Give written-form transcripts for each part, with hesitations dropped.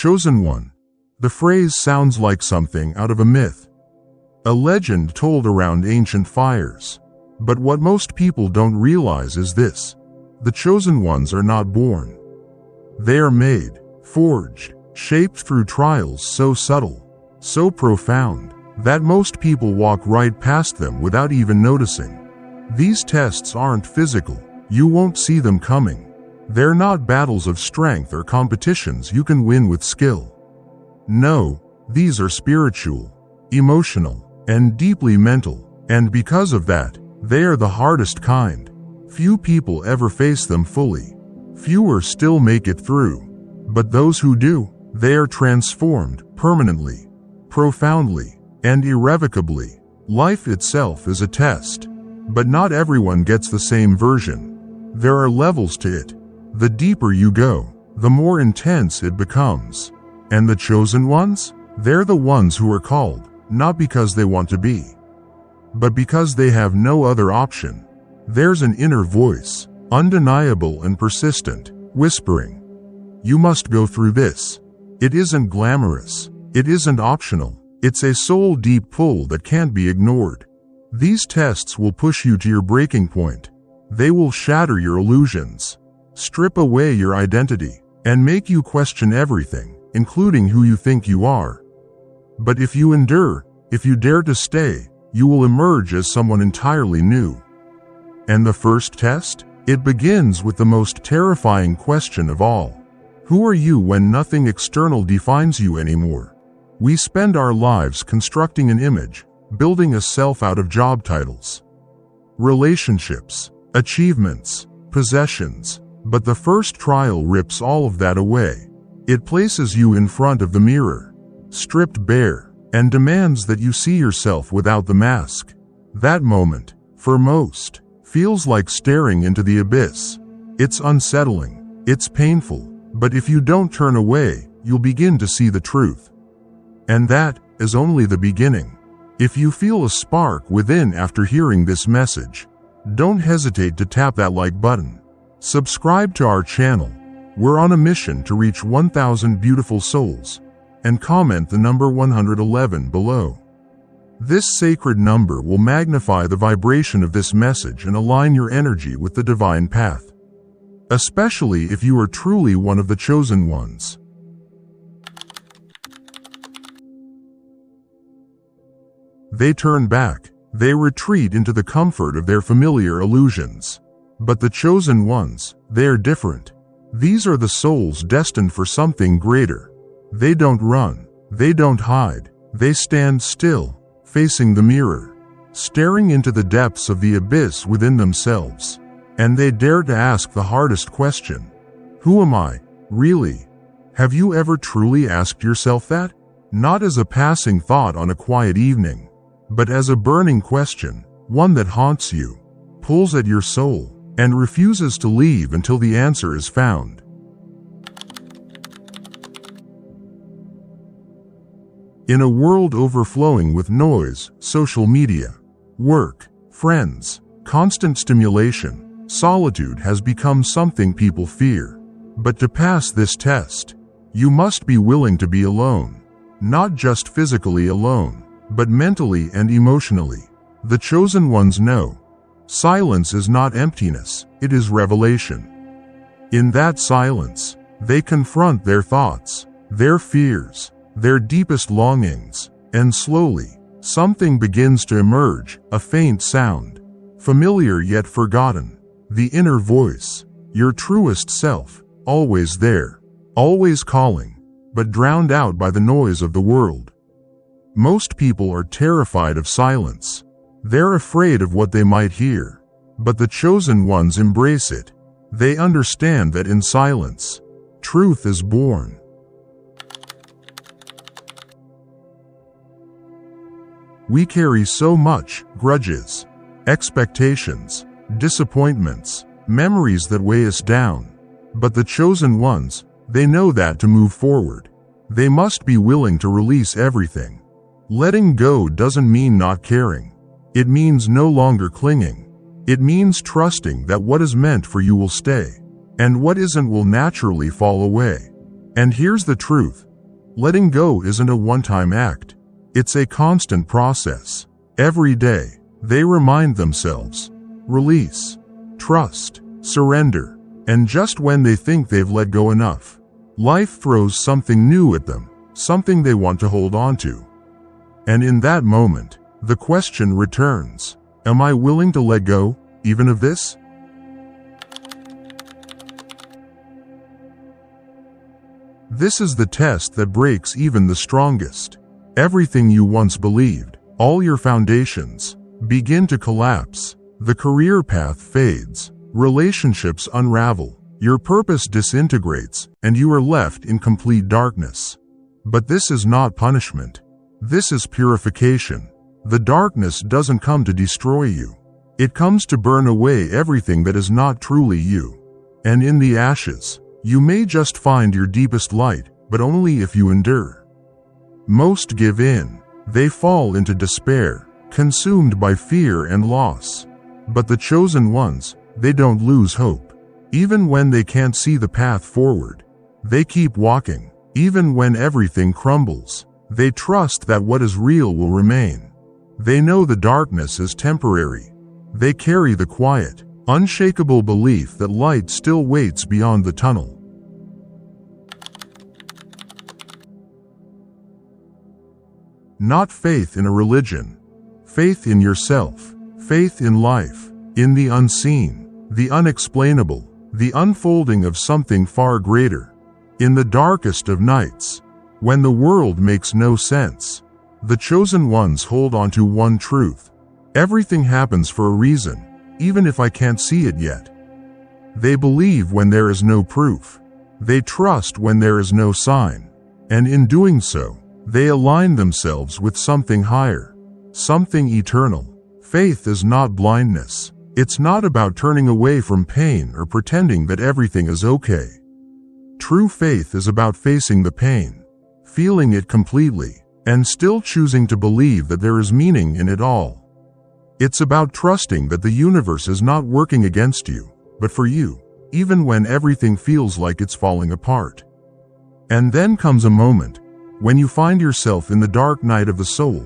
chosen one. The phrase sounds like something out of a myth, a legend told around ancient fires. But what most people don't realize is this: the chosen ones are not born. They are made, forged, shaped through trials so subtle, so profound, that most people walk right past them without even noticing. These tests aren't physical. You won't see them coming. They're not battles of strength or competitions you can win with skill. No, these are spiritual, emotional, and deeply mental, and because of that, they are the hardest kind. Few people ever face them fully. Fewer still make it through. But those who do, they are transformed permanently, profoundly, and irrevocably. Life itself is a test, but not everyone gets the same version. There are levels to it. The deeper you go, the more intense it becomes. And the chosen ones? They're the ones who are called, not because they want to be, but because they have no other option. There's an inner voice, undeniable and persistent, whispering, "You must go through this." It isn't glamorous. It isn't optional. It's a soul-deep pull that can't be ignored. These tests will push you to your breaking point. They will shatter your illusions, strip away your identity, and make you question everything, including who you think you are. But if you endure, if you dare to stay, you will emerge as someone entirely new. And the first test? It begins with the most terrifying question of all. Who are you when nothing external defines you anymore? We spend our lives constructing an image, building a self out of job titles, relationships, achievements, possessions. But the first trial rips all of that away. It places you in front of the mirror, stripped bare, and demands that you see yourself without the mask. That moment, for most, feels like staring into the abyss. It's unsettling, it's painful, but if you don't turn away, you'll begin to see the truth. And that is only the beginning. If you feel a spark within after hearing this message, don't hesitate to tap that like button. Subscribe to our channel. We're on a mission to reach 1,000 beautiful souls. And comment the number 111 below. This sacred number will magnify the vibration of this message and align your energy with the divine path, especially if you are truly one of the chosen ones. They turn back. They retreat into the comfort of their familiar illusions. But the chosen ones, they are different. These are the souls destined for something greater. They don't run. They don't hide. They stand still, facing the mirror, staring into the depths of the abyss within themselves. And they dare to ask the hardest question. Who am I, really? Have you ever truly asked yourself that? Not as a passing thought on a quiet evening, but as a burning question, one that haunts you, pulls at your soul, and refuses to leave until the answer is found. In a world overflowing with noise, social media, work, friends, constant stimulation, solitude has become something people fear. But to pass this test, you must be willing to be alone. Not just physically alone, but mentally and emotionally. The chosen ones know. Silence is not emptiness, it is revelation. In that silence, they confront their thoughts, their fears, their deepest longings, and slowly, something begins to emerge, a faint sound, familiar yet forgotten, the inner voice, your truest self, always there, always calling, but drowned out by the noise of the world. Most people are terrified of silence. They're afraid of what they might hear. But the chosen ones embrace it. They understand that in silence, truth is born. We carry so much, grudges, expectations, disappointments, memories that weigh us down. But the chosen ones, they know that to move forward, they must be willing to release everything. Letting go doesn't mean not caring. It means no longer clinging. It means trusting that what is meant for you will stay, and what isn't will naturally fall away. And here's the truth, Letting go isn't a one-time act. It's a constant process. Every day, they remind themselves, release, trust, surrender, and just when they think they've let go enough, life throws something new at them, something they want to hold on to. And in that moment, the question returns, am I willing to let go, even of this? This is the test that breaks even the strongest. Everything you once believed, all your foundations, begin to collapse. The career path fades, relationships unravel, your purpose disintegrates, and you are left in complete darkness. But this is not punishment. This is purification. The darkness doesn't come to destroy you. It comes to burn away everything that is not truly you. And in the ashes, you may just find your deepest light, but only if you endure. Most give in. They fall into despair, consumed by fear and loss. But the chosen ones, they don't lose hope. Even when they can't see the path forward, they keep walking. Even when everything crumbles, they trust that what is real will remain. They know the darkness is temporary. They carry the quiet, unshakable belief that light still waits beyond the tunnel. Not faith in a religion. Faith in yourself. Faith in life. In the unseen, the unexplainable, the unfolding of something far greater. In the darkest of nights, when the world makes no sense, the chosen ones hold on to one truth. Everything happens for a reason, even if I can't see it yet. They believe when there is no proof. They trust when there is no sign. And in doing so, they align themselves with something higher, something eternal. Faith is not blindness. It's not about turning away from pain or pretending that everything is okay. True faith is about facing the pain, feeling it completely, and still choosing to believe that there is meaning in it all. It's about trusting that the universe is not working against you, but for you, even when everything feels like it's falling apart. And then comes a moment when you find yourself in the dark night of the soul,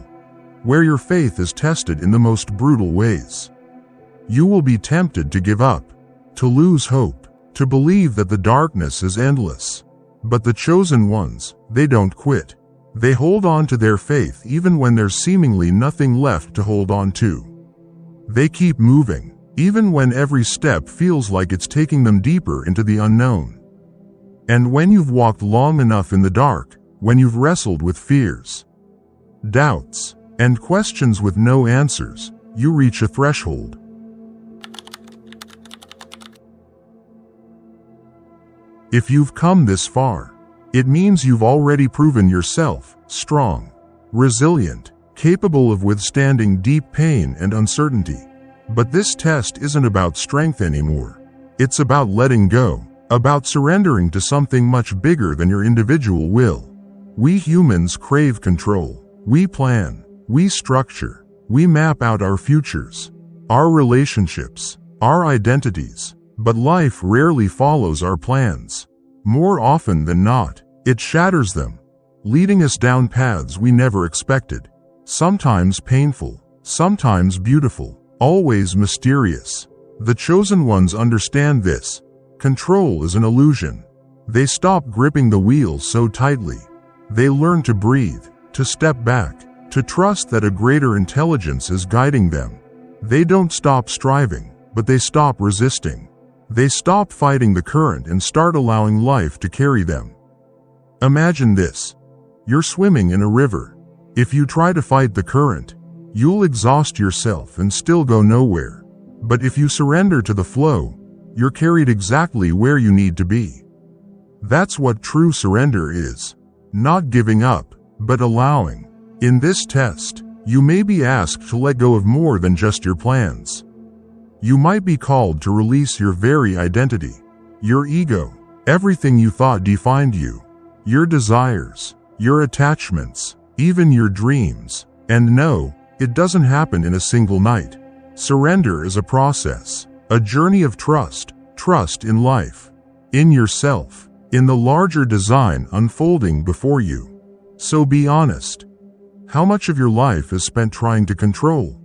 where your faith is tested in the most brutal ways. You will be tempted to give up, to lose hope, to believe that the darkness is endless. But the chosen ones, they don't quit. They hold on to their faith even when there's seemingly nothing left to hold on to. They keep moving, even when every step feels like it's taking them deeper into the unknown. And when you've walked long enough in the dark, when you've wrestled with fears, doubts, and questions with no answers, you reach a threshold. If you've come this far, it means you've already proven yourself strong, resilient, capable of withstanding deep pain and uncertainty. But this test isn't about strength anymore. It's about letting go, about surrendering to something much bigger than your individual will. We humans crave control. We plan, we structure, we map out our futures, our relationships, our identities. But life rarely follows our plans. More often than not, it shatters them, leading us down paths we never expected. Sometimes painful, sometimes beautiful, always mysterious. The chosen ones understand this. Control is an illusion. They stop gripping the wheel so tightly. They learn to breathe, to step back, to trust that a greater intelligence is guiding them. They don't stop striving, but they stop resisting. They stop fighting the current and start allowing life to carry them. Imagine this. You're swimming in a river. If you try to fight the current, you'll exhaust yourself and still go nowhere. But if you surrender to the flow, you're carried exactly where you need to be. That's what true surrender is. Not giving up, but allowing. In this test, you may be asked to let go of more than just your plans. You might be called to release your very identity, your ego, everything you thought defined you, your desires, your attachments, even your dreams. And no, it doesn't happen in a single night. Surrender is a process, a journey of trust in life, in yourself, in the larger design unfolding before you. So be honest. How much of your life is spent trying to control?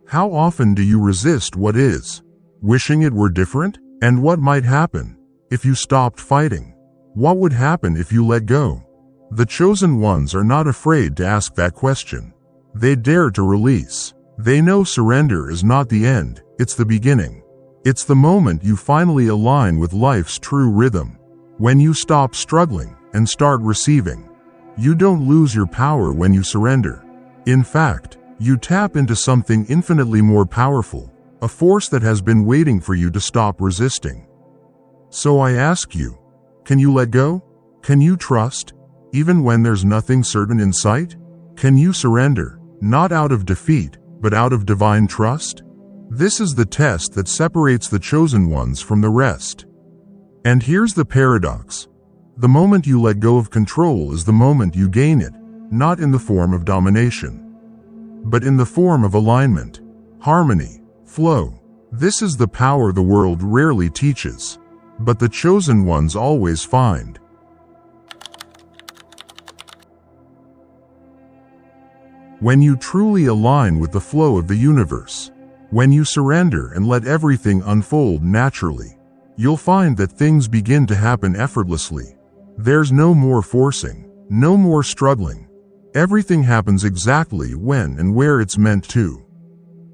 How often do you resist what is, wishing it were different? And what might happen if you stopped fighting? What would happen if you let go? The chosen ones are not afraid to ask that question. They dare to release. They know surrender is not the end, it's the beginning. It's the moment you finally align with life's true rhythm. When you stop struggling and start receiving. You don't lose your power when you surrender. In fact, you tap into something infinitely more powerful, a force that has been waiting for you to stop resisting. So I ask you, can you let go? Can you trust, even when there's nothing certain in sight? Can you surrender, not out of defeat, but out of divine trust? This is the test that separates the chosen ones from the rest. And here's the paradox. The moment you let go of control is the moment you gain it, not in the form of domination, but in the form of alignment, harmony, flow. This is the power the world rarely teaches, but the chosen ones always find. When you truly align with the flow of the universe, when you surrender and let everything unfold naturally, you'll find that things begin to happen effortlessly. There's no more forcing, no more struggling. Everything happens exactly when and where it's meant to.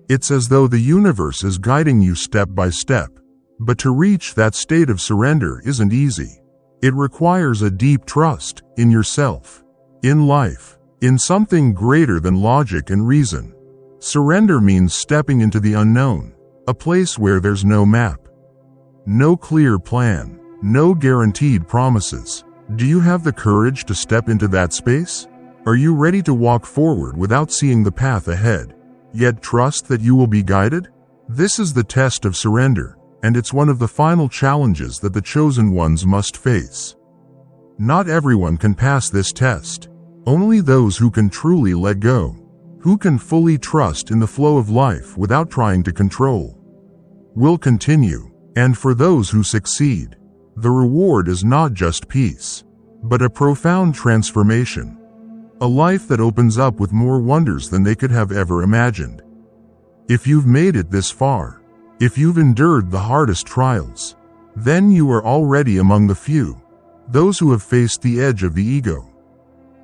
It's as though the universe is guiding you step by step. But to reach that state of surrender isn't easy. It requires a deep trust in yourself, in life, in something greater than logic and reason. Surrender means stepping into the unknown, a place where there's no map, no clear plan, no guaranteed promises. Do you have the courage to step into that space? Are you ready to walk forward without seeing the path ahead, yet trust that you will be guided? This is the test of surrender, and it's one of the final challenges that the chosen ones must face. Not everyone can pass this test. Only those who can truly let go, who can fully trust in the flow of life without trying to control, will continue. And for those who succeed, the reward is not just peace, but a profound transformation. A life that opens up with more wonders than they could have ever imagined. If you've made it this far, if you've endured the hardest trials, then you are already among the few, those who have faced the edge of the ego,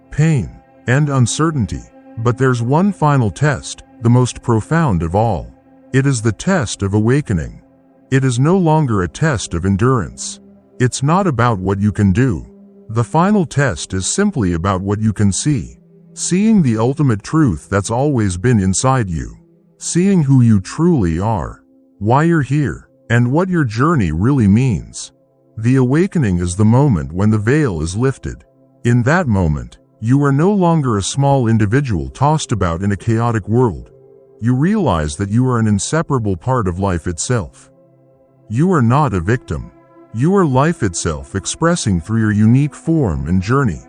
pain, and uncertainty. But there's one final test, the most profound of all. It is the test of awakening. It is no longer a test of endurance. It's not about what you can do. The final test is simply about what you can see. Seeing the ultimate truth that's always been inside you. Seeing who you truly are, why you're here, and what your journey really means. The awakening is the moment when the veil is lifted. In that moment, you are no longer a small individual tossed about in a chaotic world. You realize that you are an inseparable part of life itself. You are not a victim. You are life itself expressing through your unique form and journey.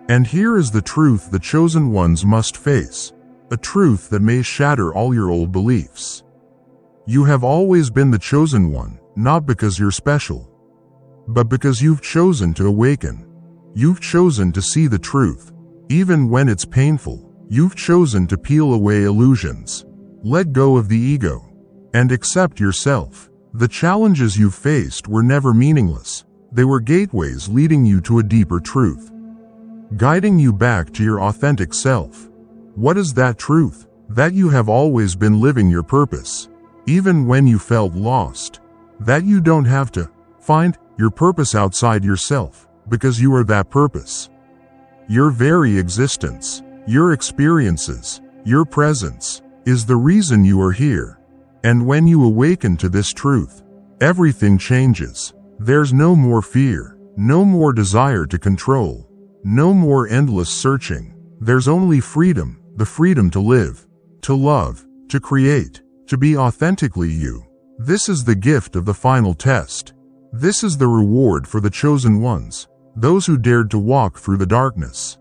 And here is the truth the chosen ones must face. A truth that may shatter all your old beliefs. You have always been the chosen one, not because you're special, but because you've chosen to awaken. You've chosen to see the truth, even when it's painful. You've chosen to peel away illusions, let go of the ego, and accept yourself. The challenges you've faced were never meaningless. They were gateways leading you to a deeper truth, guiding you back to your authentic self. What is that truth? That you have always been living your purpose, even when you felt lost. That you don't have to find your purpose outside yourself, because you are that purpose. Your very existence, your experiences, your presence, is the reason you are here. And when you awaken to this truth, everything changes. There's no more fear, no more desire to control, no more endless searching. There's only freedom, the freedom to live, to love, to create, to be authentically you. This is the gift of the final test. This is the reward for the chosen ones, those who dared to walk through the darkness,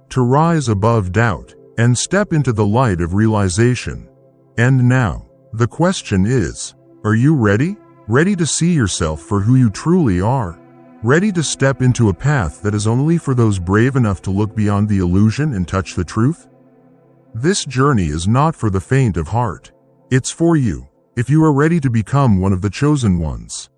to rise above doubt, and step into the light of realization. And now, the question is, are you ready? Ready to see yourself for who you truly are? Ready to step into a path that is only for those brave enough to look beyond the illusion and touch the truth? This journey is not for the faint of heart. It's for you, if you are ready to become one of the chosen ones.